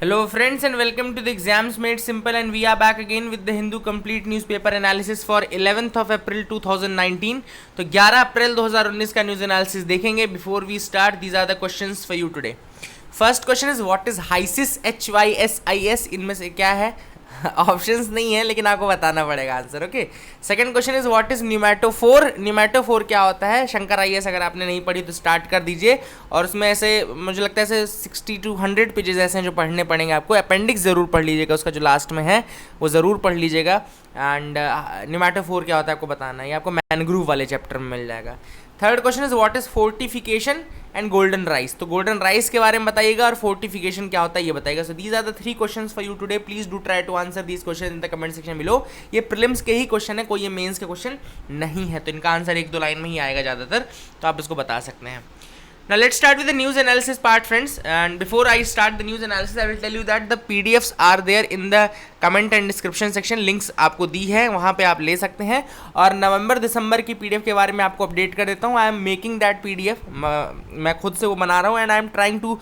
Hello friends and welcome to the Exams Made Simple, and we are back again with the Hindu Complete Newspaper Analysis for 11th of April 2019. तो 11 अप्रैल 2019 का news analysis देखेंगे. Before we start, these are the questions for you today. First question is what is HYSIS, HYSIS, इनमें से क्या है? Options नहीं है लेकिन आपको बताना पड़ेगा answer. Okay. Second question is what is pneumatophore. Pneumatophore क्या होता है? शंकर IAS अगर आपने नहीं पढ़ी तो स्टार्ट कर दीजिए. और उसमें ऐसे मुझे लगता है ऐसे 60 to 100 पेजेस ऐसे हैं जो पढ़ने पड़ेंगे आपको. अपेंडिक्स ज़रूर पढ़ लीजिएगा, उसका जो लास्ट में है वो ज़रूर पढ़ लीजिएगा. एंड न्यूमेटोफोर क्या होता है आपको बताना है, ये आपको मैनग्रूव वाले चैप्टर में मिल जाएगा. Third question is what is fortification and golden rice. तो गोल्डन राइस के बारे में बताइएगा और फोर्टिफिकेशन क्या होता है ये बताइएगा. So these are the 3 questions for you today. Please do try to answer these question in the comment section below. ये प्रीलिम्स के ही क्वेश्चन है, कोई ये मेंस के क्वेश्चन नहीं है, तो इनका आंसर 1-2 लाइन में ही आएगा ज़्यादातर, तो आप इसको बता सकते हैं. Now let's start with the news analysis part, friends. And before I start the news analysis, I will tell you that the PDFs are there in the comment and description section. Links आपको दी है, वहाँ पे आप ले सकते हैं. और नवंबर दिसंबर की PDF के बारे में आपको अपडेट कर देता हूँ. I am making that PDF, मैं खुद से वो बना रहा हूँ. And I am trying to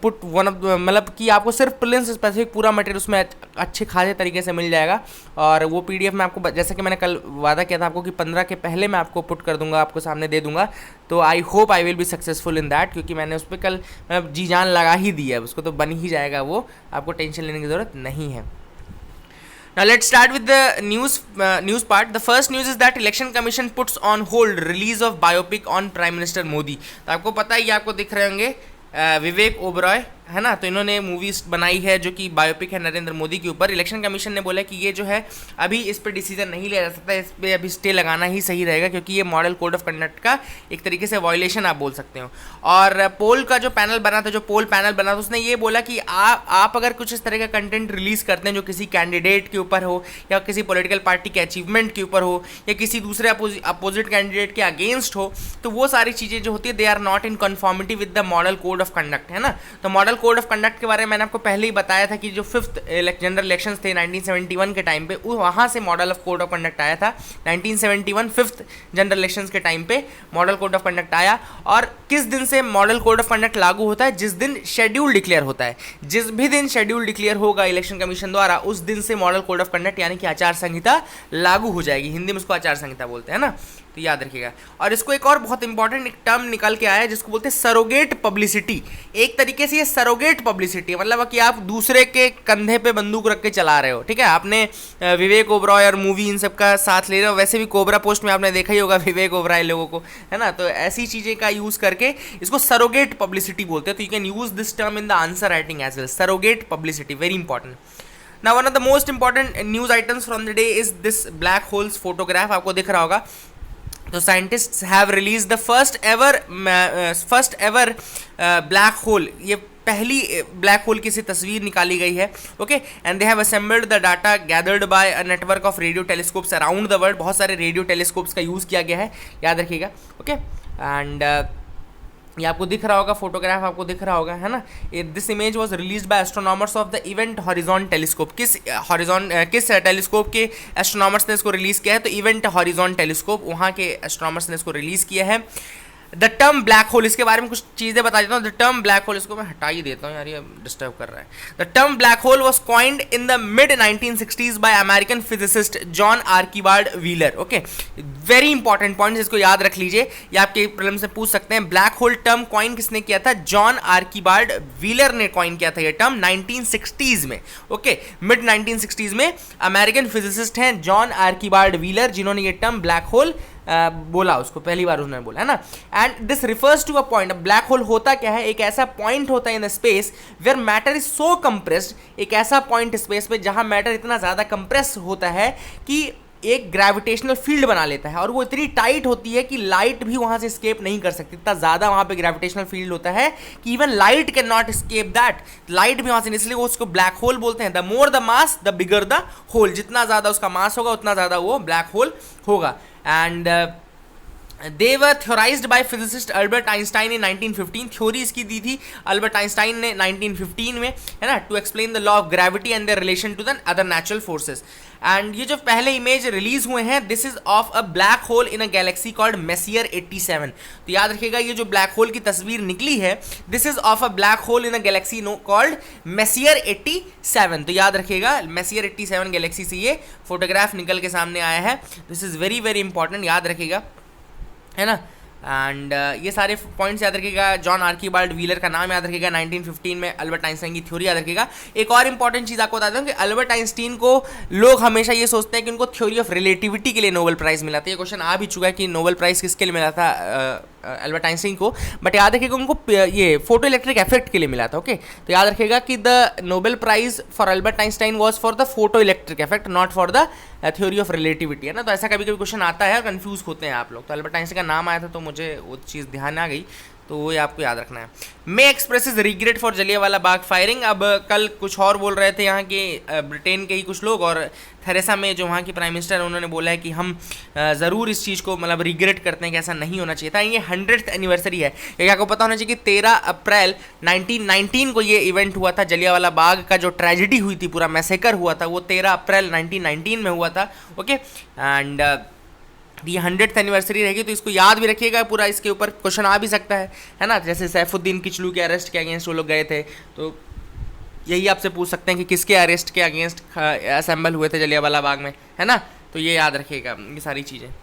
put one of, मतलब कि आपको सिर्फ प्रिलिम्स स्पेसिफिक पूरा मटेरियल उसमें अच्छे खासे तरीके से मिल जाएगा. और वो PDF में आपको, जैसा कि मैंने कल वादा किया था आपको कि 15 के पहले मैं आपको पुट कर दूंगा, आपको सामने दे दूंगा. तो I hope I will be successful in that, क्योंकि मैंने उस पर कल जी जान लगा ही दी है उसको, तो बन ही जाएगा वो, आपको टेंशन लेने की ज़रूरत नहीं है. Now let's start with the news part. The first news is that Election Commission puts on hold release of biopic on Prime Minister Modi. तो आपको पता ही, आपको दिख रहे होंगे विवेक ओबरॉय है ना, तो इन्होंने मूवीज बनाई है जो कि बायोपिक है नरेंद्र मोदी के ऊपर. इलेक्शन कमीशन ने बोला कि ये जो है अभी इस पर डिसीजन नहीं लिया जा सकता, इस पर अभी स्टे लगाना ही सही रहेगा, क्योंकि ये मॉडल कोड ऑफ कंडक्ट का एक तरीके से वायलेशन आप बोल सकते हो. और पोल का जो पैनल बना था, जो पोल पैनल बना था, उसने ये बोला कि आप अगर कुछ इस तरह का कंटेंट रिलीज करते हैं जो किसी कैंडिडेट के ऊपर हो, या किसी पॉलिटिकल पार्टी के अचीवमेंट के ऊपर हो, या किसी दूसरे अपोजिट कैंडिडेट के अगेंस्ट हो, तो वो सारी चीज़ें जो होती है they are not in conformity with the model code of conduct, है ना. तो मॉडल कोड ऑफ कंडक्ट के बारे में मैंने आपको पहले ही बताया था कि जो 5th जनरल इलेक्शंस थे 1971 के टाइम पे, वहाँ से model of code of conduct आया था. 1971 5th जनरल इलेक्शंस के टाइम पे मॉडल कोड ऑफ कंडक्ट आया. और किस दिन से मॉडल कोड ऑफ कंडक्ट लागू होता है? जिस दिन शेड्यूल डिक्लेयर होता है. जिस भी दिन शेड्यूल डिक्लेयर होगा इलेक्शन कमीशन द्वारा, उस दिन से मॉडल कोड ऑफ कंडक्ट यानी कि आचार संहिता लागू हो जाएगी. हिंदी में उसको आचार संहिता बोलते हैं ना, तो याद रखिएगा. और इसको एक और बहुत इंपॉर्टेंट एक टर्म निकल के आया है जिसको बोलते हैं सरोगेट पब्लिसिटी. एक तरीके से ये सरोगेट पब्लिसिटी मतलब कि आप दूसरे के कंधे पे बंदूक रख के चला रहे हो, ठीक है. आपने विवेक ओबरॉय और मूवी इन सब का साथ ले रहे हो. वैसे भी कोबरा पोस्ट में आपने देखा ही होगा विवेक ओबरॉय लोगों को, है ना. तो ऐसी चीज़ें का यूज़ करके इसको सरोगेट पब्लिसिटी बोलते हैं. तो you can use this term in the answer writing as well. Surrogate publicity, very important. Now one of the most important news items from the day is this black holes photograph. आपको दिख रहा होगा. तो scientists have release the first ever black hole. ये पहली black hole की सी तस्वीर निकाली गई है. Okay. And they have assembled the data gathered bye a network of radio telescopes around the world. बहुत सारे रेडियो टेलीस्कोप्स का यूज़ किया गया है, याद रखिएगा. ओके. एंड ये आपको दिख रहा होगा, फोटोग्राफ आपको दिख रहा होगा, है ना. This image was released by astronomers of the event horizon telescope. किस टेलीस्कोप के एस्ट्रोनॉमर्स ने इसको रिलीज़ किया है? तो इवेंट हॉरिजॉन टेलीस्कोप, वहाँ के एस्ट्रोनॉमर्स ने इसको रिलीज़ किया है. द टर्म ब्लैक होल, इसके बारे में कुछ चीज़ें बता देता हूँ. द टर्म ब्लैक होल, इसको मैं हटा ही देता हूँ यार, ये डिस्टर्ब कर रहा है. The term black hole was coined in the mid 1960s by American physicist John Archibald Wheeler. Okay. Very important point, इसको याद रख लीजिए, ये आपके प्रॉब्लम से पूछ सकते हैं. ब्लैक होल टर्म कॉइन किसने किया था? जॉन आर्कीबार्ड व्हीलर ने कॉइन किया था ये टर्म 1960s में. ओके. मिड 1960s में अमेरिकन फिजिसिस्ट हैं जॉन आर्कीबार्ड व्हीलर, जिन्होंने ये टर्म ब्लैक होल बोला, उसको पहली बार उन्होंने बोला, है ना. And this refers to a point. Black hole होता क्या है? एक ऐसा पॉइंट होता है in space where matter is so compressed. एक ऐसा पॉइंट स्पेस में जहां मैटर इतना ज़्यादा कंप्रेस होता है कि एक ग्रेविटेशनल फील्ड बना लेता है, और वो इतनी टाइट होती है कि लाइट भी वहाँ से स्केप नहीं कर सकती. इतना ज़्यादा वहाँ पे ग्रेविटेशनल फील्ड होता है कि even light can not escape that. Light भी वहाँ से, इसलिए वो उसको ब्लैक होल बोलते हैं. The more the mass the bigger the hole. जितना ज़्यादा उसका मास होगा उतना ज़्यादा वो ब्लैक होल होगा. And they were theorized by physicist Albert Einstein in 1915। Theory इसकी दी थी अल्बर्ट आइंस्टाइन ने 1915 में, है ना, to explain the law of gravity and the relation to the other natural forces. And ये जो पहले इमेज रिलीज हुए हैं, this is of a black hole in a galaxy called Messier 87। तो याद रखिएगा ये जो ब्लैक होल की तस्वीर निकली है, this is of a black hole in a galaxy called Messier 87। तो याद रखिएगा मेसियर 87 गैलेक्सी से ये फोटोग्राफ निकल के सामने आया है। This is very very important, याद रखिएगा, है ना। एंड ये सारे पॉइंट्स याद रखिएगा। जॉन आर्कीबाल्ड व्हीलर का नाम याद रखिएगा। 1915 में अल्बर्ट आइंस्टाइन की थ्योरी याद रखिएगा। एक और इंपॉर्टेंट चीज़ आपको बताता हूँ कि अल्बर्ट आइंस्टीन को लोग हमेशा ये सोचते हैं कि उनको थ्योरी ऑफ रिलेटिविटी के लिए नोबेल प्राइज़ मिला था। ये क्वेश्चन आ भी चुका है कि नोबेल प्राइज़ किसके लिए मिला था अल्बर्ट आइंस्टीन को, बट याद रखिएगा उनको ये फोटो इलेक्ट्रिक इफेक्ट के लिए मिला था। ओके, तो याद रखिएगा कि the Nobel prize for Albert Einstein was for the photo electric effect, not for the theory of relativity, है ना। तो ऐसा कभी कभी क्वेश्चन आता है, कंफ्यूज होते हैं आप लोग। तो अल्बर्ट आइंस्टाइन का नाम आया था तो मुझे वो चीज़ ध्यान आ गई, तो वो आपको याद रखना है। May expresses regret for Jallianwala Bagh firing. अब कल कुछ और बोल रहे थे यहाँ के ब्रिटेन के ही कुछ लोग, और थेरेसा मे जो वहाँ की प्राइम मिनिस्टर है, उन्होंने बोला है कि हम ज़रूर इस चीज़ को मतलब रिग्रेट करते हैं कि ऐसा नहीं होना चाहिए था। ये 100th एनिवर्सरी है। ये आपको पता होना चाहिए कि 13 अप्रैल 1919 को ये इवेंट हुआ था। जलियांवाला बाग का जो ट्रेजिडी हुई थी, पूरा मैसेकर हुआ था, वो 13 अप्रैल 1919 में हुआ था। ओके, एंड ये 100th एनिवर्सरी रहेगी, तो इसको याद भी रखिएगा। पूरा इसके ऊपर क्वेश्चन आ भी सकता है ना। जैसे सैफुद्दीन किचलू के अरेस्ट के अगेंस्ट वो लोग गए थे, तो यही आपसे पूछ सकते हैं कि किसके अरेस्ट के अगेंस्ट असेंबल हुए थे जलियांवाला बाग में, है ना। तो ये याद रखिएगा ये सारी चीज़ें।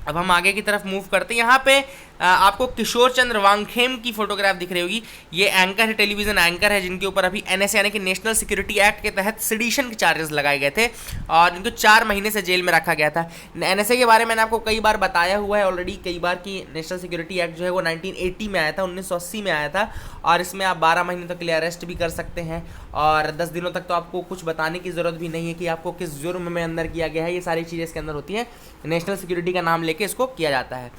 अब हम आगे की तरफ मूव करते हैं। यहाँ पे आपको किशोर चंद्र वांगखेम की फोटोग्राफ दिख रही होगी। ये एंकर है, टेलीविजन एंकर है, जिनके ऊपर अभी एनएसए यानी कि नेशनल सिक्योरिटी एक्ट के तहत सेडिशन के चार्जेस लगाए गए थे और इनको 4 महीने से जेल में रखा गया था। एनएसए के बारे में मैंने आपको कई बार बताया हुआ है ऑलरेडी, कई बार कि नेशनल सिक्योरिटी एक्ट जो है वो 1980 में आया था, 1980 में आया था, और इसमें आप 12 महीने तक के लिए अरेस्ट भी कर सकते हैं और 10 दिनों तक तो आपको कुछ बताने की ज़रूरत भी नहीं है कि आपको किस जुर्म में अंदर किया गया है। ये सारी चीज़ें इसके अंदर होती हैं। नेशनल सिक्योरिटी का नाम लेके इसको किया जाता है।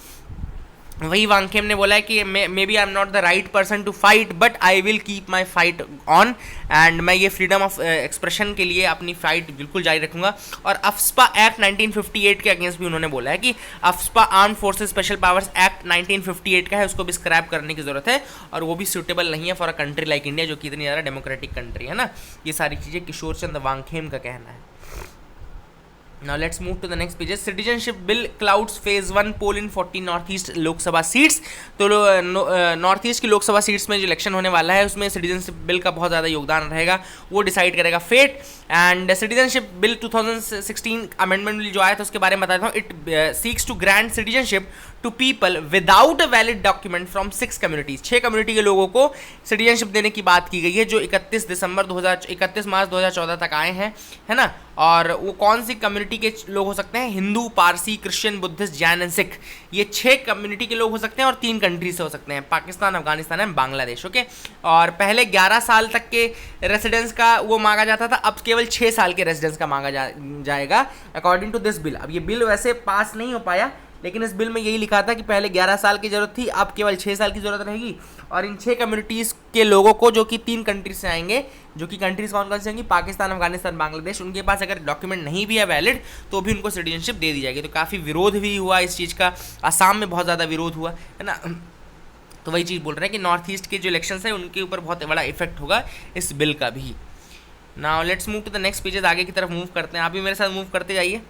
वही वांगखेम ने बोला है कि maybe I am not the right person to fight but I will keep my fight on, and मैं ये फ्रीडम ऑफ एक्सप्रेशन के लिए अपनी फाइट बिल्कुल जारी रखूंगा। और अफ्स्पा एक्ट 1958 के अगेंस्ट भी उन्होंने बोला है कि AFSPA arm forces special powers act 1958 का है, उसको भी स्क्रैप करने की जरूरत है और वो भी सूटेबल नहीं है for a country like India, जो कि इतनी ज़्यादा डेमोक्रेटिक कंट्री है ना। ये सारी चीज़ें किशोर चंद्र वांगखेम का कहना है। Now let's move to the next pages. Citizenship bill clouds phase 1 poll in 40 north east Lok Sabha seats. तो नॉर्थ ईस्ट की लोकसभा सीट्स में जो इलेक्शन होने वाला है उसमें सिटीजनशिप बिल का बहुत ज़्यादा योगदान रहेगा, वो डिसाइड करेगा fate. And citizenship bill 2016 amendment bill जो आया था उसके बारे में बताता हूँ। It seeks to grant citizenship to people without a valid document from 6 communities. 6 community के लोगों को सिटीजनशिप देने की बात की गई है, जो 31 मार्च 2014 तक आए हैं, है ना। और वो कौन सी कम्युनिटी के लोग हो सकते हैं? Hindu, Parsi, Christian, Buddhist, Jain and Sikh. ये 6 कम्युनिटी के लोग हो सकते हैं और 3 कंट्री से हो सकते हैं, पाकिस्तान, अफगानिस्तान एंड बांग्लादेश। ओके, और पहले 11 साल तक के रेसिडेंस का वो मांगा जाता था, अब केवल 6 साल के रेसिडेंस का मांगा जाएगा अकॉर्डिंग टू दिस बिल। अब ये बिल वैसे पास नहीं हो पाया, लेकिन इस बिल में यही लिखा था कि पहले 11 साल की ज़रूरत थी, अब केवल 6 साल की ज़रूरत रहेगी। और इन 6 कम्युनिटीज़ के लोगों को, जो कि 3 कंट्रीज से आएंगे, जो कि कंट्रीज कौन कौन से होंगी? पाकिस्तान, अफगानिस्तान, बांग्लादेश, उनके पास अगर डॉक्यूमेंट नहीं भी है वैलिड तो भी उनको सिटीजनशिप दे दी जाएगी। तो काफ़ी विरोध भी हुआ इस चीज़ का, आसाम में बहुत ज़्यादा विरोध हुआ, है ना। तो वही चीज़ बोल रहे हैं कि नॉर्थ ईस्ट के जो इलेक्शंस हैं उनके ऊपर बहुत बड़ा इफेक्ट होगा इस बिल का भी। Now let's move to the next pages. आगे की तरफ मूव करते हैं, आप भी मेरे साथ मूव करते जाइए,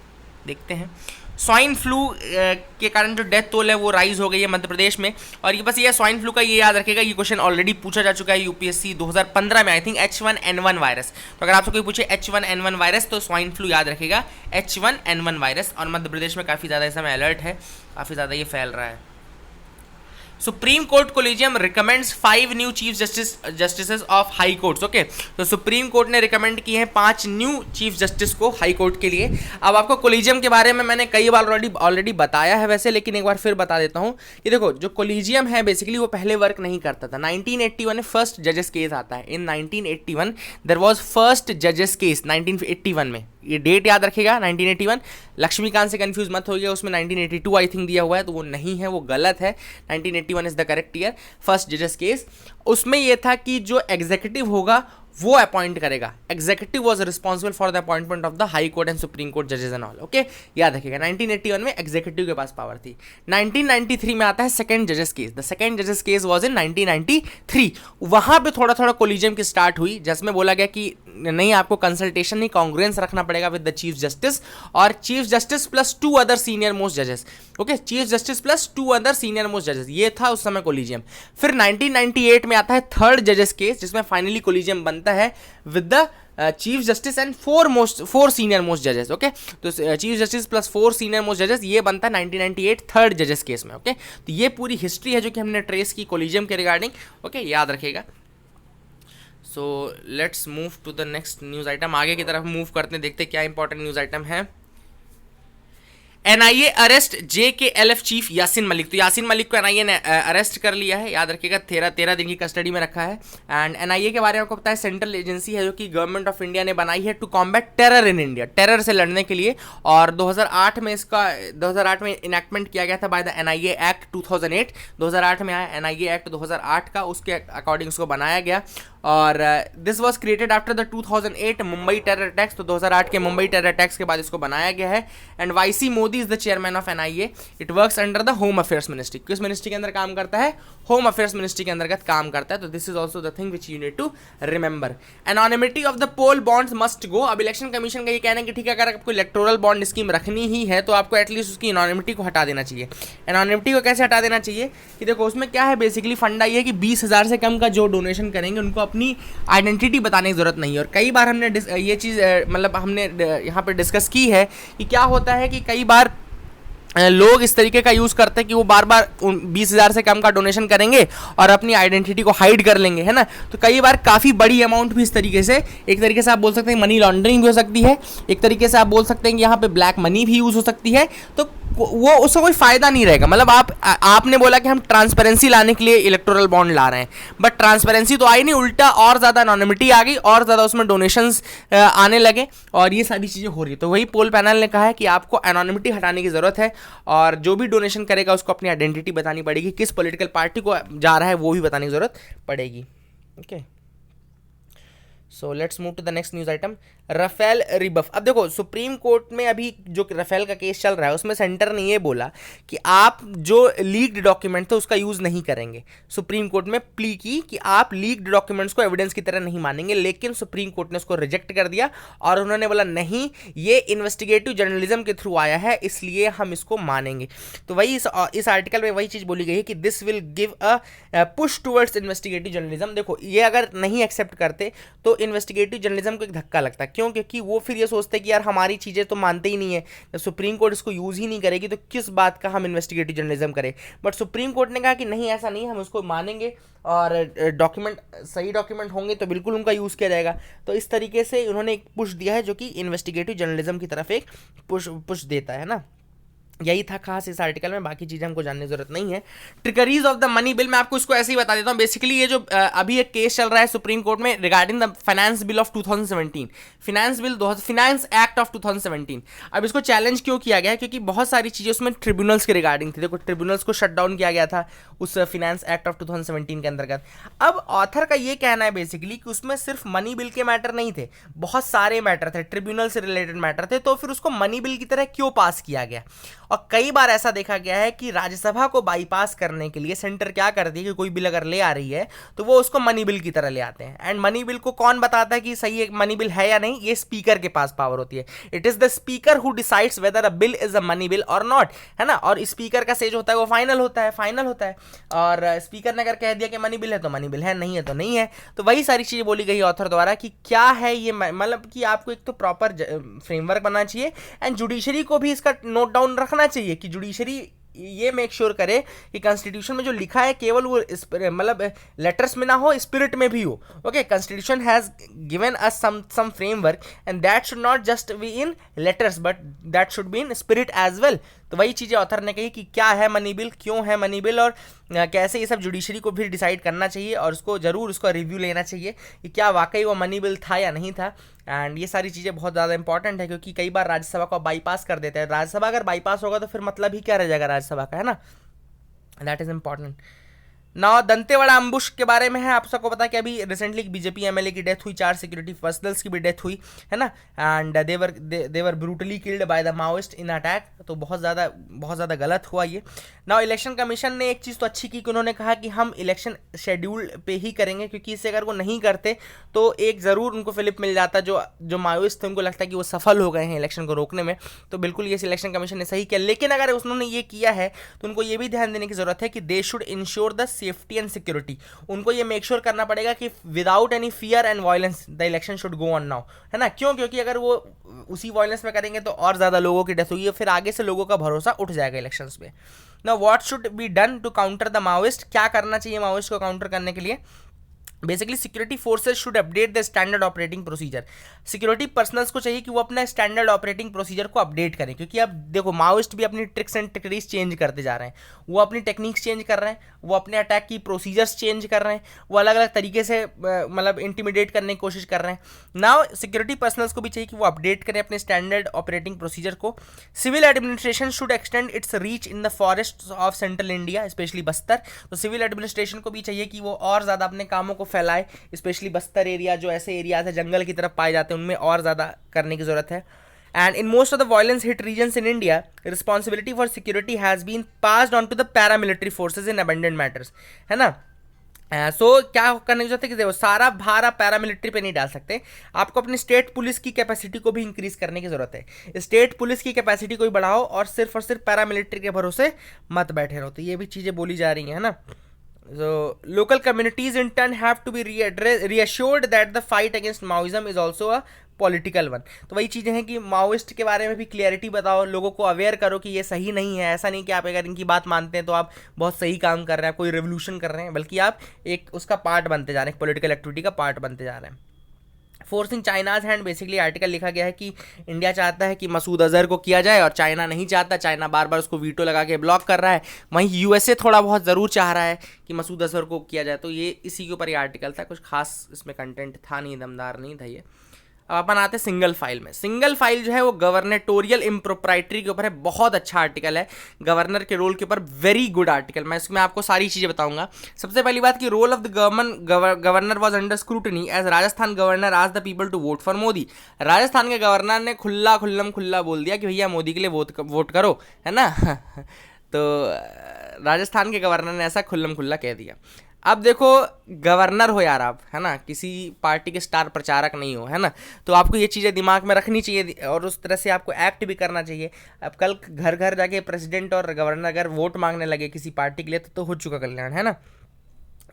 देखते हैं। स्वाइन फ्लू के कारण जो डेथ टोल है वो राइज हो गई है मध्य प्रदेश में। और ये बस ये स्वाइन फ्लू का ये याद रखेगा, ये क्वेश्चन ऑलरेडी पूछा जा चुका है यूपीएससी 2015 में, आई थिंक H1N1 वायरस। तो अगर आपसे कोई पूछे H1N1 वायरस तो स्वाइन फ्लू याद रखेगा, H1N1 वायरस। और मध्य प्रदेश में काफ़ी ज़्यादा इस समय अलर्ट है, काफ़ी ज़्यादा ये फैल रहा है। Supreme court collegium recommends 5 new chief justice of high courts. Okay, तो सुप्रीम कोर्ट ने रिकमेंड किए हैं 5 न्यू चीफ जस्टिस को हाई कोर्ट के लिए। अब आपको कोलिजियम के बारे में मैंने कई बार ऑलरेडी बताया है वैसे, लेकिन एक बार फिर बता देता हूँ कि देखो, जो कोलिजियम है बेसिकली वो पहले वर्क नहीं करता था। 1981 में फर्स्ट जजेस केस आता है। इन 1981 देयर वाज फर्स्ट जजेस केस 1981 में, ये डेट याद रखेगा 1981। लक्ष्मीकांत से कंफ्यूज मत होइए, उसमें 1982 आई थिंक दिया हुआ है, तो वो नहीं है, वो गलत है। 1981 is the correct year, first जजेस केस। उसमें ये था कि जो एग्जीक्यूटिव होगा वो अपॉइंट करेगा। Executive was responsible for the appointment of the high court and supreme court जजेस एंड ऑल। ओके, याद रखिएगा 1981 में एग्जीक्यूटिव के पास पावर थी। 1993 में आता है सेकंड जजेस केस। द सेकंड जजेस केस वाज इन 1993। वहां पे थोड़ा थोड़ा कोलिजियम की स्टार्ट हुई, जिसमें बोला गया कि नहीं, आपको कंसल्टेशन नहीं, कांग्रेंस रखना पड़ेगा विद द चीफ जस्टिस, और chief justice plus 2 other senior most जजेस। Okay, chief justice plus 2 other senior most जजेस, ये था उस समय कोलिजियम। फिर 1998 में आता है थर्ड जजेस केस, जिसमें फाइनली कोलिजियम बनता है with the chief justice and 4 senior most जजेस। ओके, तो chief justice plus 4 senior most जजेस, ये बनता है 1998 थर्ड जजेस केस में। ओके, तो ये पूरी हिस्ट्री है जो कि हमने ट्रेस की कोलिजियम के रिगार्डिंग। ओके, याद रखिएगा। So let's move to the next news item. आगे की तरफ मूव करते हैं, देखते हैं क्या इंपॉर्टेंट न्यूज़ आइटम है। NIA arrest JKLF chief Yasin Malik. तो यासीन मलिक को एनआईए ने अरेस्ट कर लिया है, याद रखिएगा, 13 दिन की कस्टडी में रखा है। एंड एनआईए के बारे में आपको पता है, सेंट्रल एजेंसी है जो कि गवर्नमेंट ऑफ इंडिया ने बनाई है to combat terror in India, terror से लड़ने के लिए। और 2008 में इनैक्टमेंट किया गया था बाय द एनआईए एक्ट 2008। 2008 में आया एनआईए एक्ट 2008 का, उसके अकॉर्डिंग उसको बनाया गया। और this was created after the 2008 Mumbai terror attacks. तो 2008 के मुंबई टेरर अटैक्स के बाद इसको बनाया गया है। And YC Modi is the chairman of NIA. It works under the home affairs ministry. किस मिनिस्ट्री के अंदर काम करता है? होम अफेयर्स मिनिस्ट्री के अंतर्गत काम करता है। तो this is also the thing which you need to remember. Anonymity of the poll bonds must go. अब इलेक्शन कमीशन का ये कहना है कि ठीक है, अगर आपको इलेक्टोरल बॉन्ड स्कीम रखनी ही है तो आपको एटलीस्ट उसकी एनोनिमिटी को हटा देना चाहिए। एनोनिमिटी को कैसे हटा देना चाहिए कि देखो, उसमें क्या है, बेसिकली फंडा ये है कि 20,000 से कम का जो डोनेशन करेंगे उनको अपनी आइडेंटिटी बताने की जरूरत नहीं है। और कई बार हमने ये चीज़ मतलब हमने यहाँ पे डिस्कस की है कि क्या होता है कि कई बार लोग इस तरीके का यूज़ करते हैं कि वो बार बार 20,000 से कम का डोनेशन करेंगे और अपनी आइडेंटिटी को हाइड कर लेंगे, है ना। तो कई बार काफ़ी बड़ी अमाउंट भी इस तरीके से, एक तरीके से आप बोल सकते हैं मनी लॉन्ड्रिंग भी हो सकती है, एक तरीके से आप बोल सकते हैं कि यहाँ पे ब्लैक मनी भी यूज़ हो सकती है। तो वो उसका कोई फ़ायदा नहीं रहेगा। मतलब आपने बोला कि हम ट्रांसपेरेंसी लाने के लिए इलेक्टोरल बॉन्ड ला रहे हैं, बट ट्रांसपेरेंसी तो आई नहीं, उल्टा और ज़्यादा एनोनिमिटी आ गई, और ज़्यादा उसमें डोनेशंस आने लगे, और ये सारी चीज़ें हो रही है। तो वही पोल पैनल ने कहा है कि आपको एनोनिमिटी हटाने की ज़रूरत है, और जो भी डोनेशन करेगा उसको अपनी आइडेंटिटी बतानी पड़ेगी, किस पॉलिटिकल पार्टी को जा रहा है वो भी बताने की ज़रूरत पड़ेगी। Okay, so let's move to the next news item, Rafale rebuff. अब देखो, सुप्रीम कोर्ट में अभी जो राफेल का केस चल रहा है उसमें सेंटर ने ये बोला कि आप जो लीक्ड डॉक्यूमेंट थे उसका यूज़ नहीं करेंगे। सुप्रीम कोर्ट में प्ली की कि आप लीक्ड डॉक्यूमेंट्स को एविडेंस की तरह नहीं मानेंगे, लेकिन सुप्रीम कोर्ट ने उसको रिजेक्ट कर दिया और उन्होंने बोला नहीं, ये इन्वेस्टिगेटिव जर्नलिज्म के थ्रू आया है, इसलिए हम इसको मानेंगे। तो वही इस आर्टिकल में वही चीज़ बोली गई है कि this will give a push towards investigative journalism. देखो, ये अगर नहीं एक्सेप्ट करते तो इन्वेस्टिगेटिव जर्नलिज्म को एक धक्का लगता है। क्यों? क्योंकि वो फिर ये सोचते हैं कि यार हमारी चीज़ें तो मानते ही नहीं है, जब सुप्रीम कोर्ट इसको यूज़ ही नहीं करेगी तो किस बात का हम इन्वेस्टिगेटिव जर्नलिज्म करें। बट सुप्रीम कोर्ट ने कहा कि नहीं, ऐसा नहीं, हम उसको मानेंगे, और डॉक्यूमेंट सही डॉक्यूमेंट होंगे तो बिल्कुल उनका यूज़ किया जाएगा। तो इस तरीके से उन्होंने एक पुश दिया है जो कि इन्वेस्टिगेटिव जर्नलिज्म की तरफ एक पुश देता है ना। यही था खास इस आर्टिकल में, बाकी चीज़ें हमको जानने की जरूरत नहीं है। ट्रिकरीज ऑफ द मनी बिल, मैं आपको इसको ऐसे ही बता देता हूँ। बेसिकली ये जो अभी एक केस चल रहा है सुप्रीम कोर्ट में regarding the finance bill of 2017, finance act of 2017। अब इसको चैलेंज क्यों किया गया है? क्योंकि बहुत सारी चीज़ें उसमें ट्रिब्यूनल्स के रिगार्डिंग थी। देखो, ट्रिब्यूनल्स को शट डाउन किया गया था उस फाइनेंस एक्ट ऑफ 2017 के अंतर्गत। अब ऑथर का ये कहना है बेसिकली कि उसमें सिर्फ मनी बिल के मैटर नहीं थे, बहुत सारे मैटर थे, ट्रिब्यूनल से रिलेटेड मैटर थे, तो फिर उसको मनी बिल की तरह क्यों पास किया गया? और कई बार ऐसा देखा गया है कि राज्यसभा को बाईपास करने के लिए सेंटर क्या करती है कि कोई बिल अगर ले आ रही है तो वो उसको मनी बिल की तरह ले आते हैं। एंड मनी बिल को कौन बताता है कि सही एक मनी बिल है या नहीं? ये स्पीकर के पास पावर होती है। It is the speaker who decides whether a bill is a money bill और नॉट, है ना। और स्पीकर का से जो होता है वो फाइनल होता है। और स्पीकर ने अगर कह दिया कि मनी बिल है तो मनी बिल है, नहीं है तो नहीं है। तो वही सारी चीजें बोली गई ऑथर द्वारा कि क्या है ये, मतलब कि आपको एक तो प्रॉपर फ्रेमवर्क बनाना चाहिए, एंड जुडिशरी को भी इसका नोट डाउन रखना चाहिए कि जुडिशरी ये मेक श्योर करे कि कॉन्स्टिट्यूशन में जो लिखा है केवल वो मतलब लेटर्स में ना हो, स्पिरिट में भी हो। Okay, constitution has given us some framework and that should not just be in letters but that should be in spirit as well. तो वही चीज़ें ऑथर ने कही कि क्या है मनी बिल, क्यों है मनी बिल, और कैसे ये सब जुडिशरी को भी डिसाइड करना चाहिए, और उसको ज़रूर उसका रिव्यू लेना चाहिए कि क्या वाकई वो मनी बिल था या नहीं था। एंड ये सारी चीज़ें बहुत ज़्यादा इंपॉर्टेंट है, क्योंकि कई बार राज्यसभा को बाईपास कर देते हैं। राज्यसभा अगर बाईपास होगा तो फिर मतलब ही क्या रह जाएगा राज्यसभा का, है ना। That is important. ना दंतेवाड़ा अम्बुश के बारे में है, आप सबको पता है कि अभी रिसेंटली बीजेपी एमएलए की डेथ हुई, 4 सिक्योरिटी पर्सनल्स की भी डेथ हुई है ना, and they were brutally killed by the Maoist in attack. तो बहुत ज़्यादा गलत हुआ ये। ना इलेक्शन कमीशन ने एक चीज़ तो अच्छी की कि उन्होंने कहा कि हम इलेक्शन शेड्यूल पे ही करेंगे, क्योंकि इससे अगर वो नहीं करते तो एक ज़रूर उनको फिलिप मिल जाता, जो माओइस्ट थे उनको लगता है कि वो सफल हो गए हैं इलेक्शन को रोकने में। तो बिल्कुल ये इलेक्शन कमीशन ने सही किया। लेकिन अगर उन्होंने ये किया है तो उनको ये भी ध्यान देने की जरूरत है कि they should ensure the safety and security. उनको ये मेक श्योर करना पड़ेगा कि without any fear and violence the election should go on now, है ना। क्यों? क्योंकि अगर वो उसी वायलेंस में करेंगे तो और ज़्यादा लोगों की डेथ होगी, फिर आगे से लोगों का भरोसा उठ जाएगा इलेक्शंस पे। ना what should be done to counter the Maoist, क्या करना चाहिए माओइस्ट को काउंटर करने के लिए? Basically security forces should update the standard operating procedure. Security personnels को चाहिए कि वो अपना स्टैंडर्ड ऑपरेटिंग प्रोसीजर को अपडेट करें, क्योंकि अब देखो माओइस्ट भी अपनी ट्रिक्स एंड टेक्निक्स चेंज करते जा रहे हैं, वो अपनी टेक्निक्स चेंज कर रहे हैं, वो अपने अटैक की प्रोसीजर्स चेंज कर रहे हैं, वो अलग अलग तरीके से मतलब इंटिमिडेट करने की कोशिश कर रहे हैं। नाउ सिक्योरिटी पर्सनल्स को भी चाहिए कि वो अपडेट करें अपने स्टैंडर्ड ऑपरेटिंग प्रोसीजर को। Civil administration should extend its reach in the forest of central India specially Bastar. तो सिविल एडमिनिस्ट्रेशन को भी चाहिए कि वो और ज़्यादा अपने कामों को फैलाए, स्पेशली बस्तर एरिया, जो ऐसे एरियाज है जंगल की तरफ पाए जाते हैं, उनमें और ज़्यादा करने की ज़रूरत है। And in most of the violence hit regions in India responsibility for security has been passed on to the paramilitary forces in abundant matters, है ना। सो क्या करने की जरूरत है कि देखो सारा भार आप पैरामिलिट्री पे नहीं डाल सकते, आपको अपनी स्टेट पुलिस की कैपेसिटी को भी इंक्रीज करने की जरूरत है। स्टेट पुलिस की कैपेसिटी को भी बढ़ाओ और सिर्फ पैरामिलिट्री के भरोसे मत बैठे रहो। तो ये भी चीज़ें बोली जा रही हैं, है ना। So local communities in turn have to be reassured that the fight against Maoism is also a political one. तो वही चीज़ें हैं कि माओइस्ट के बारे में भी क्लियरिटी बताओ, लोगों को अवेयर करो कि ये सही नहीं है। ऐसा नहीं कि आप अगर इनकी बात मानते हैं तो आप बहुत सही काम कर रहे हैं, कोई रेवोल्यूशन कर रहे हैं, बल्कि आप एक उसका पार्ट बनते जा रहे हैं, पॉलिटिकल एक्टिविटी का पार्ट बनते जा रहे हैं। Forcing China's hand, basically article लिखा गया है कि इंडिया चाहता है कि मसूद अजहर को किया जाए और चाइना नहीं चाहता, चाइना बार बार उसको वीटो लगा के ब्लॉक कर रहा है। वहीं यूएसए थोड़ा बहुत ज़रूर चाह रहा है कि मसूद अजहर को किया जाए। तो ये इसी के ऊपर ये आर्टिकल था, कुछ खास इसमें कंटेंट था नहीं, दमदार नहीं था ये। अब अपन आते हैं सिंगल फाइल में। सिंगल फाइल जो है वो गवर्नेटोरियल इम्प्रोप्राइटरी के ऊपर है, बहुत अच्छा आर्टिकल है, गवर्नर के रोल के ऊपर वेरी गुड आर्टिकल। मैं इसमें आपको सारी चीज़ें बताऊंगा। सबसे पहली बात कि role of the governor was under scrutiny as Rajasthan governor आज the people to vote for Modi. Rajasthan के गवर्नर ने खुल्ला बोल दिया कि भैया मोदी के लिए वोट करो, है ना। तो राजस्थान के गवर्नर ने ऐसा खुल्ला कह दिया। अब देखो गवर्नर हो यार आप, है ना, किसी पार्टी के स्टार प्रचारक नहीं हो, है ना, तो आपको ये चीज़ें दिमाग में रखनी चाहिए और उस तरह से आपको एक्ट भी करना चाहिए। अब कल घर घर जाके प्रेसिडेंट और गवर्नर अगर वोट मांगने लगे किसी पार्टी के लिए तो हो चुका कल्याण, है ना।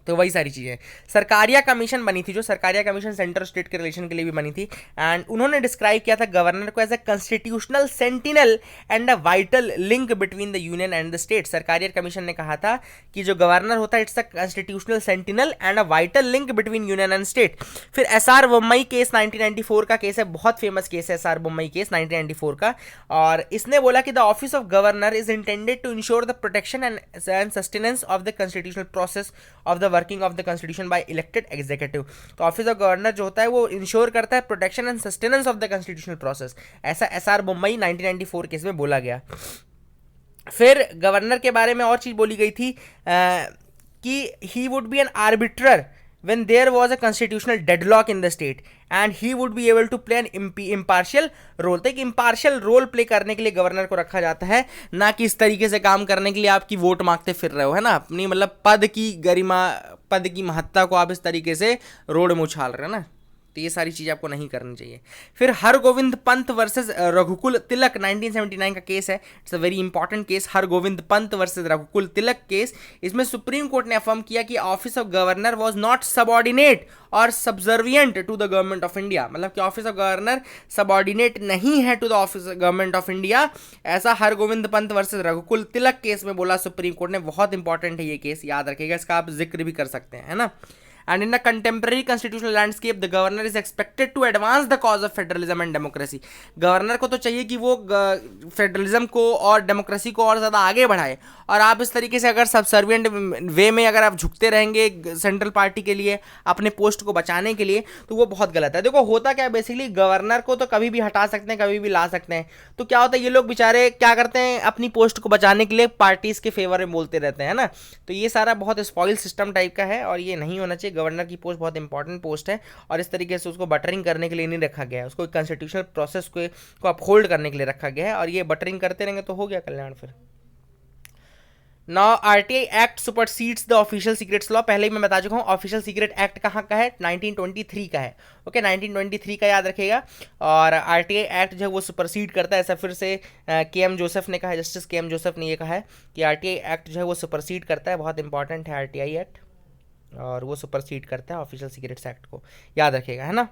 तो वही सारी चीज़ें। सरकारिया कमीशन बनी थी, जो सरकारिया कमीशन सेंटर स्टेट के रिलेशन के लिए भी बनी थी, एंड उन्होंने डिस्क्राइब किया था गवर्नर को as a constitutional sentinel and a vital link between the union and the state. Sarkaria commission ने कहा था कि जो गवर्नर होता है it's a constitutional sentinel and a vital link between union and state. फिर एसआर बोम्मई केस 1994 का केस है, बहुत फेमस केस है एसआर बोम्मई केस 1994 का, और इसने बोला कि the office of governor is intended to ensure the protection and sustenance of the constitutional process of the working of the constitution bye elected executive. तो ऑफिस ऑफ गवर्नर जो होता है वो इंश्योर करता है protection and sustenance of the constitutional process. ऐसा SR Bommai 1994 case में बोला गया। फिर गवर्नर के बारे में और चीज बोली गई थी कि he would be an arbiter when there was a constitutional deadlock in the state and he would be able to play an impartial role। तो एक impartial role play करने के लिए गवर्नर को रखा जाता है, ना कि इस तरीके से काम करने के लिए आपकी वोट मांगते फिर रहे हो, है ना, अपनी मतलब पद की गरिमा, पद की महत्ता को आप इस तरीके से रोड में उछाल रहे हो ना। तो ये सारी चीज़ आपको नहीं करनी चाहिए। फिर हरगोविंद पंत वर्सेस रघुकुल तिलक 1979 का केस है, it's a very important case, Hargovind Pant versus Raghukul Tilak case. इसमें सुप्रीम कोर्ट ने अफर्म किया कि office of governor was not subordinate और subservient to the government of India. मतलब कि ऑफिस ऑफ गवर्नर सबऑर्डिनेट नहीं है to the office of government of India, ऐसा हरगोविंद पंत वर्सेस रघुकुल तिलक केस में बोला सुप्रीम कोर्ट ने। बहुत इंपॉर्टेंट है ये केस, याद रखिएगा, इसका आप जिक्र भी कर सकते हैं, है ना। And in a contemporary constitutional landscape the governor is expected to advance the cause of federalism and democracy. Governor को तो चाहिए कि वो फेडरलिज्म को और डेमोक्रेसी को और ज़्यादा आगे बढ़ाए, और आप इस तरीके से अगर सबसर्विएंट वे में अगर आप झुकते रहेंगे सेंट्रल पार्टी के लिए अपने पोस्ट को बचाने के लिए, तो वो बहुत गलत है। देखो होता क्या है बेसिकली, गवर्नर को तो कभी भी हटा सकते हैं, कभी भी ला सकते हैं। तो क्या होता है, ये लोग बेचारे क्या करते हैं, अपनी पोस्ट को बचाने के लिए पार्टीज के फेवर में बोलते रहते हैं ना। तो ये सारा बहुत स्पॉइल सिस्टम टाइप का है और ये नहीं होना चाहिए। गवर्नर की पोस्ट बहुत इंपॉर्टेंट पोस्ट है और इस तरीके से उसको बटरिंग करने के लिए नहीं रखा गया है, उसको कॉन्स्टिट्यूशनल प्रोसेस को अपहोल्ड करने के लिए रखा गया है, और ये बटरिंग करते रहेंगे तो हो गया कल्याण फिर। Now RTI act supersedes the official secrets law. पहले ही मैं बता चुका हूँ ऑफिशियल सीक्रेट एक्ट कहाँ का है, 1923 का है। ओके 1923 का याद रखिएगा। और आरटीआई एक्ट जो है वो सुपरसीड करता है, ऐसा फिर से के.एम. जोसेफ ने कहा है, जस्टिस के.एम. जोसेफ ने ये कहा है कि आरटीआई एक्ट जो है वो सुपरसीड करता है। बहुत इंपॉर्टेंट है आरटीआई एक्ट, और वो सुपरसीड करता है ऑफिशियल सीक्रेट्स एक्ट को, याद रखिएगा, है ना।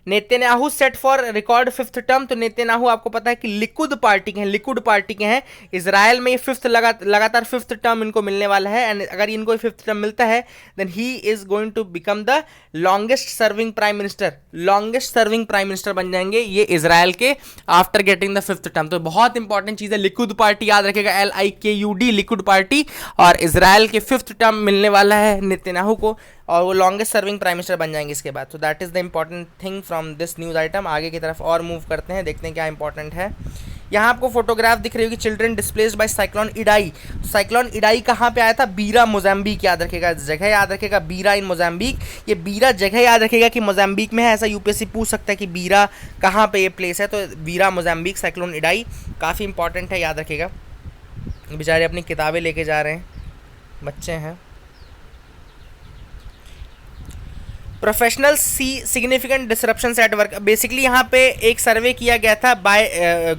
Netanyahu set for record 5th term. तो नेतन्याहू आपको पता है कि लिकुड पार्टी के हैं, इजराइल में ये 5th लगातार 5th टर्म इनको मिलने वाला है। एंड अगर इनको 5th टर्म मिलता है then he is going to become the longest serving prime minister बन जाएंगे ये इजराइल के after getting the 5th term. तो बहुत इंपॉर्टेंट चीज है, लिकुड पार्टी याद रखेगा, LIKUD लिकुड पार्टी, और इजराइल के 5th टर्म मिलने वाला है नेतन्याहू को, और वो लॉन्गेस्ट सर्विंग प्राइम मिनिस्टर बन जाएंगे इसके बाद। तो that is the important thing from this news item. आगे की तरफ और मूव करते हैं, देखते हैं क्या इंपॉर्टेंट है। यहाँ आपको फोटोग्राफ दिख रही होगी, children displaced by cyclone Idai. Cyclone Idai कहाँ पे आया था, बीरा मोजाम्बिक, याद रखेगा, जगह याद रखेगा, बीरा इन मोजाम्बिक। ये बीरा जगह याद रखेगा कि मोजाम्बिक में है, ऐसा यूपीएससी पूछ सकता है कि बीरा कहाँ पे ये प्लेस है। तो बीरा मोजाम्बिक, साइक्लोन इडाई काफ़ी इंपॉर्टेंट है, याद रखेगा। बेचारे अपनी किताबें लेके जा रहे हैं, बच्चे हैं। Professional see significant disruptions at work. Basically यहाँ पे एक सर्वे किया गया था by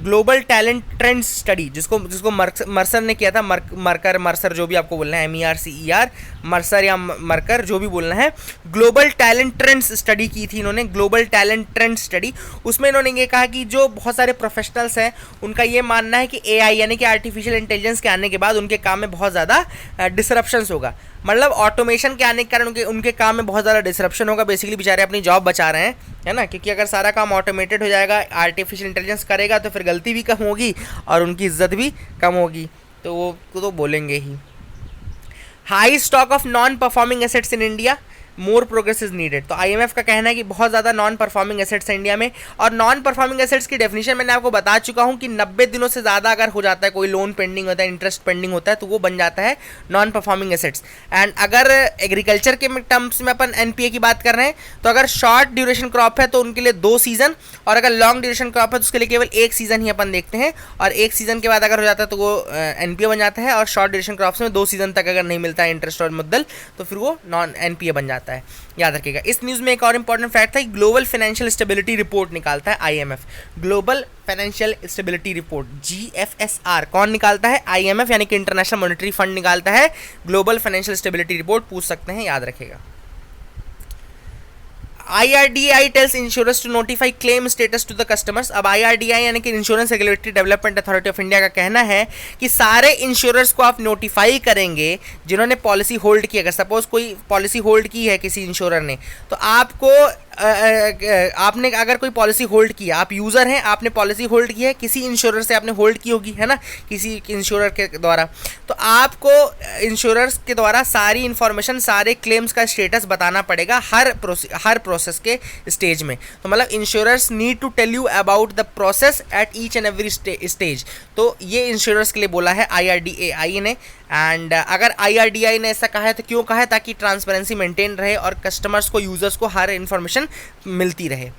global talent trend study, जिसको मर्सर ने किया था, मर्सर जो भी आपको बोलना है, MERCER, मर्सर या मर्कर जो भी बोलना है। ग्लोबल टैलेंट ट्रेंड्स स्टडी की थी इन्होंने, ग्लोबल टैलेंट ट्रेंड स्टडी। उसमें इन्होंने ये कहा कि जो बहुत सारे प्रोफेशनल्स हैं उनका ये मानना है कि AI यानी कि आर्टिफिशियल इंटेलिजेंस के आने के बाद उनके काम में बहुत ज़्यादा डिसरप्शंस होगा। मतलब ऑटोमेशन के आने के कारण उनके काम में बहुत ज़्यादा डिसरप्शन होगा। बेसिकली बेचारे अपनी जॉब बचा रहे हैं, है ना, क्योंकि अगर सारा काम ऑटोमेटेड हो जाएगा, आर्टिफिशियल इंटेलिजेंस करेगा, तो फिर गलती भी कम होगी और उनकी इज्जत भी कम होगी, तो वो तो बोलेंगे ही। High stock of non performing assets in India, more progress is needed. तो IMF का कहना है कि बहुत ज़्यादा नॉन परफॉर्मिंग एसेट्स हैं इंडिया में, और नॉन परफॉर्मिंग एसेट्स की डेफिनेशन मैंने आपको बता चुका हूँ कि 90 दिनों से ज़्यादा अगर हो जाता है, कोई लोन पेंडिंग होता है, इंटरेस्ट पेंडिंग होता है, तो वो बन जाता है नॉन परफॉर्मिंग एसेट्स। एंड अगर एग्रीकल्चर के टर्म्स में अपन NPA की बात कर रहे हैं, तो अगर शॉर्ट ड्यूरेशन क्रॉप है तो उनके लिए 2 सीजन, और अगर लॉन्ग ड्यूरेशन क्रॉप है तो उसके लिए केवल 1 सीजन ही अपन देखते हैं, और 1 सीजन के बाद अगर हो जाता है तो वो NPA बन जाता है, और शॉर्ट ड्यूरेशन क्रॉप्स में 2 सीजन तक अगर नहीं मिलता है इंटरेस्ट और मुद्दल, तो फिर वो नॉन NPA बन जाता है, याद रखिएगा। इस न्यूज़ में एक और इंपॉर्टेंट फैक्ट था, ग्लोबल फाइनेंशियल स्टेबिलिटी रिपोर्ट निकालता है IMF। Global financial stability report GFSR कौन निकालता है, IMF यानी कि इंटरनेशनल मॉनेटरी फंड निकालता है ग्लोबल फाइनेंशियल स्टेबिलिटी रिपोर्ट, पूछ सकते हैं, याद रखेगा। IRDAI tells insurance to notify claim status to the customers. अब IRDAI यानी कि insurance regulatory development authority of India का कहना है कि सारे इंश्योरर्स को आप नोटिफाई करेंगे जिन्होंने पॉलिसी होल्ड की। अगर सपोज कोई पॉलिसी होल्ड की है किसी इंश्योरर ने, तो आपको आपने अगर कोई पॉलिसी होल्ड की है, आप यूज़र हैं, आपने पॉलिसी होल्ड की है, किसी इंश्योरर से आपने होल्ड की होगी, है ना, किसी इंश्योरर के द्वारा, तो आपको इंश्योरर्स के द्वारा सारी इन्फॉर्मेशन, सारे क्लेम्स का स्टेटस बताना पड़ेगा हर प्रोसेस के स्टेज में। तो मतलब insurers need to tell you about the process at each and every stage. तो ये इंश्योरर्स के लिए बोला है IRDAI ने। एंड अगर IRDAI ने ऐसा कहा है तो क्यों कहा है, ताकि ट्रांसपेरेंसी मेंटेन रहे और कस्टमर्स को, यूजर्स को हर इन्फॉर्मेशन मिलती रहे।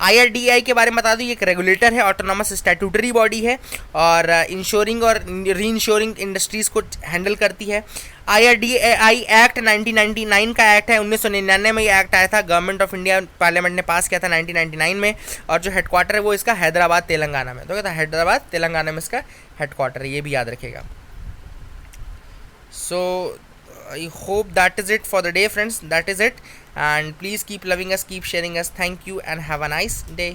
IRDAI के बारे में बता दूं, ये एक रेगुलेटर है, ऑटोनॉमस स्टैट्यूटरी बॉडी है, और इंश्योरिंग और री इंश्योरिंग इंडस्ट्रीज़ को हैंडल करती है। IRDAI एक्ट 1999 का एक्ट है, 1999 में ये एक्ट आया था, गवर्नमेंट ऑफ इंडिया पार्लियामेंट ने पास किया था 1999 में, और जो हेडक्वार्टर है वो इसका हैदराबाद तेलंगाना में। तो कहता है हैदराबाद तेलंगाना में इसका हेडक्वार्टर है, ये भी याद रखेगा। So I hope that is it for the day, friends. That is it, and please keep loving us, keep sharing us. Thank you and have a nice day.